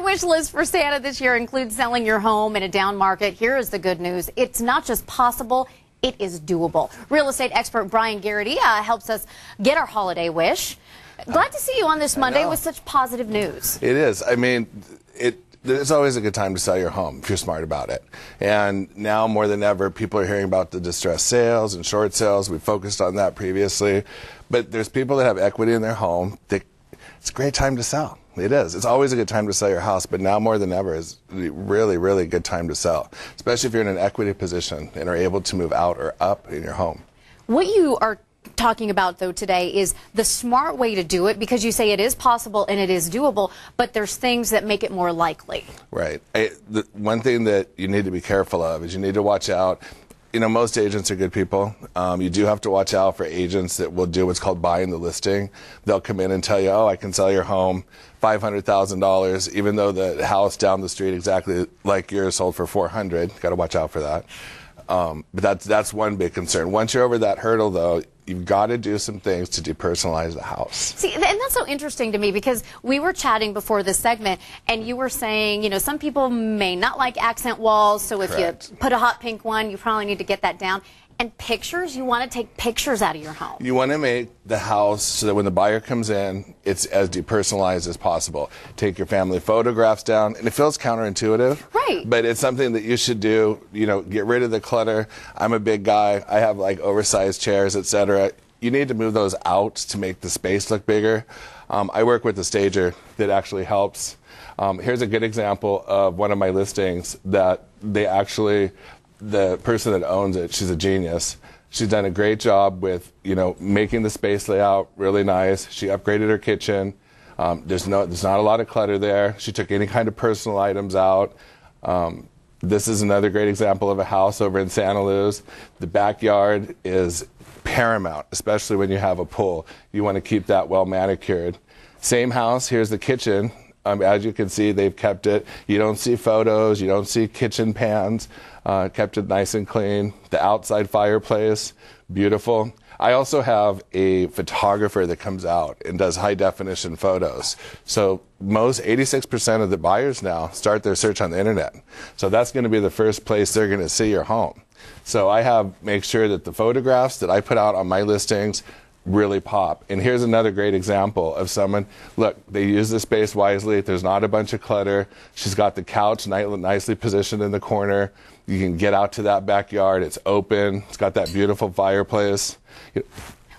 wish list for Santa this year includes selling your home in a down market. Here is the good news. It's not just possible, it is doable. Real estate expert Brian Garrity helps us get our holiday wish. Glad to see you on this Monday with such positive news. It is. I mean, it's always a good time to sell your home if you're smart about it. And now more than ever, people are hearing about the distressed sales and short sales. We focused on that previously. But there's people that have equity in their home. It's a great time to sell. It is. It's always a good time to sell your house, but now more than ever is really, really good time to sell, especially if you're in an equity position and are able to move out or up in your home. What you are talking about, though, today is the smart way to do it, because you say it is possible and it is doable, but there's things that make it more likely. Right. The one thing that you need to be careful of is you need to watch out. You know, most agents are good people. You do have to watch out for agents that will do what's called buying the listing. They'll come in and tell you, oh, I can sell your home $500,000, even though the house down the street exactly like yours sold for $400,000. Got to watch out for that. But that's one big concern. Once you're over that hurdle, though, you've got to do some things to depersonalize the house. See, and that's so interesting to me, because we were chatting before this segment, and you were saying, you know, some people may not like accent walls, so if you put a hot pink one, you probably need to get that down. And pictures, you want to take pictures out of your home. You want to make the house so that when the buyer comes in, it's as depersonalized as possible. Take your family photographs down, and it feels counterintuitive. Right. But it's something that you should do. You know, get rid of the clutter. I'm a big guy. I have like oversized chairs, etc. You need to move those out to make the space look bigger. I work with a stager that actually helps. Here's a good example of one of my listings that they actually, the person that owns it, she's a genius. She's done a great job with, you know, making the space layout really nice. She upgraded her kitchen. There's not a lot of clutter there. She took any kind of personal items out. This is another great example of a house over in Santa Luz. The backyard is paramount, especially when you have a pool. You want to keep that well manicured. Same house, here's the kitchen. As you can see, they've kept it. You don't see photos, you don't see kitchen pans. Kept it nice and clean. The outside fireplace, beautiful. I also have a photographer that comes out and does high definition photos. So most 86% of the buyers now start their search on the internet. So that's going to be the first place they're going to see your home. So I make sure that the photographs that I put out on my listings really pop. And here's another great example of someone, look, they use the space wisely. There's not a bunch of clutter. She's got the couch nicely positioned in the corner. You can get out to that backyard. It's open. It's got that beautiful fireplace.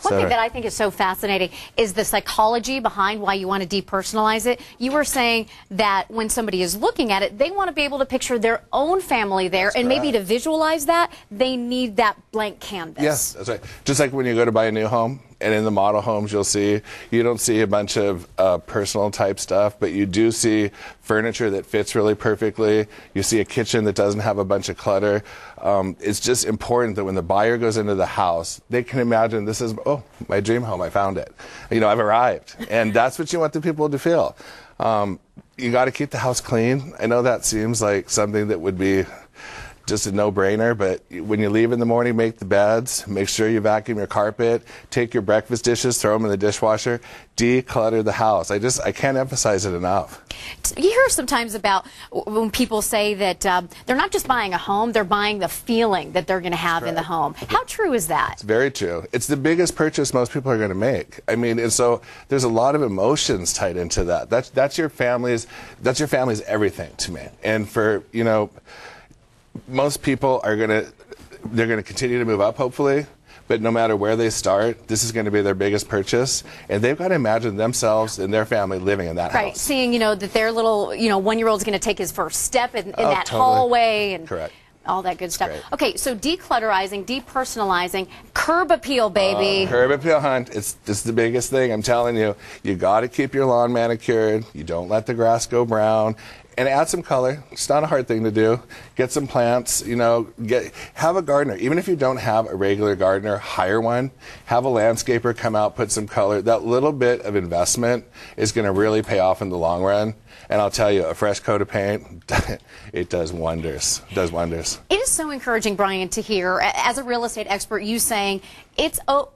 One thing that I think is so fascinating is the psychology behind why you want to depersonalize it. You were saying that when somebody is looking at it, they want to be able to picture their own family there, and maybe to visualize that, they need that blank canvas. Yes, that's right. Just like when you go to buy a new home, and in the model homes you don't see a bunch of personal type stuff, but you do see furniture that fits really perfectly. You see a kitchen that doesn't have a bunch of clutter. It's just important that when the buyer goes into the house, they can imagine this is, oh, my dream home, I found it. You know, I've arrived. And that's what you want the people to feel. You got to keep the house clean. I know that seems like something that would be just a no-brainer, but when you leave in the morning, make the beds, make sure you vacuum your carpet, take your breakfast dishes, throw them in the dishwasher, declutter the house. I can't emphasize it enough. You hear sometimes about when people say that they're not just buying a home, they're buying the feeling that they're going to have in the home. How true is that? It's very true. It's the biggest purchase most people are going to make. I mean, and so there's a lot of emotions tied into that. That's your family's everything to me. And for, you know, most people they're going to continue to move up, hopefully, but no matter where they start, this is going to be their biggest purchase, and they've got to imagine themselves and their family living in that house. Right, seeing, you know, that their little, you know, one-year-old's going to take his first step in that hallway and all that good stuff. Okay, so declutterizing, depersonalizing, curb appeal, baby. Curb appeal, hunt. It's the biggest thing. I'm telling you, you got to keep your lawn manicured. You don't let the grass go brown. and add some color. It's not a hard thing to do. Get some plants, you know, have a gardener. Even if you don't have a regular gardener, hire one. Have a landscaper come out, put some color. That little bit of investment is going to really pay off in the long run. And I'll tell you, a fresh coat of paint, it does wonders. It does wonders. It is so encouraging, Brian, to hear, as a real estate expert, you saying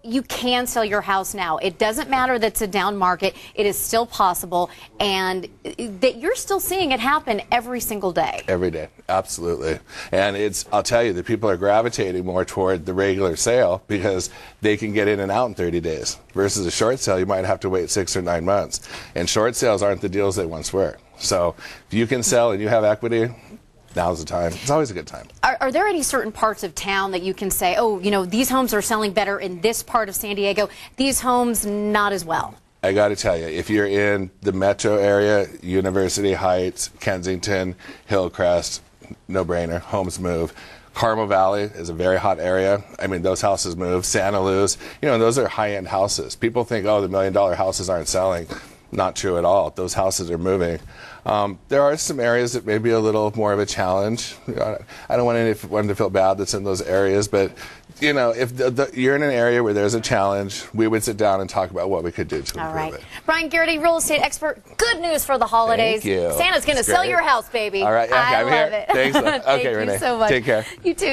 you can sell your house now. It doesn't matter that it's a down market. It is still possible, and that you're still seeing it happen every single day. Every day, absolutely. And I'll tell you, the people are gravitating more toward the regular sale because they can get in and out in 30 days. Versus a short sale, you might have to wait 6 or 9 months. And short sales aren't the deals they once were. So if you can sell and you have equity, now's the time. It's always a good time. Are there any certain parts of town that you can say, oh, you know, these homes are selling better in this part of San Diego, these homes not as well? I got to tell you, if you're in the metro area, University Heights, Kensington, Hillcrest, no-brainer, homes move. Carmel Valley is a very hot area. I mean, those houses move. Santa Luz, you know, those are high-end houses. People think, oh, the $1 million houses aren't selling. Not true at all. Those houses are moving. There are some areas that may be a little more of a challenge. I don't want anyone to feel bad that's in those areas, but you know, if you're in an area where there's a challenge, we would sit down and talk about what we could do to improve it. Brian Garrity, real estate expert. Good news for the holidays. Thank you. Santa's going to sell your house, baby. All right, yeah, I I'm love here. it. Thanks. Okay, Thank Renee. you so much. Take care. You too.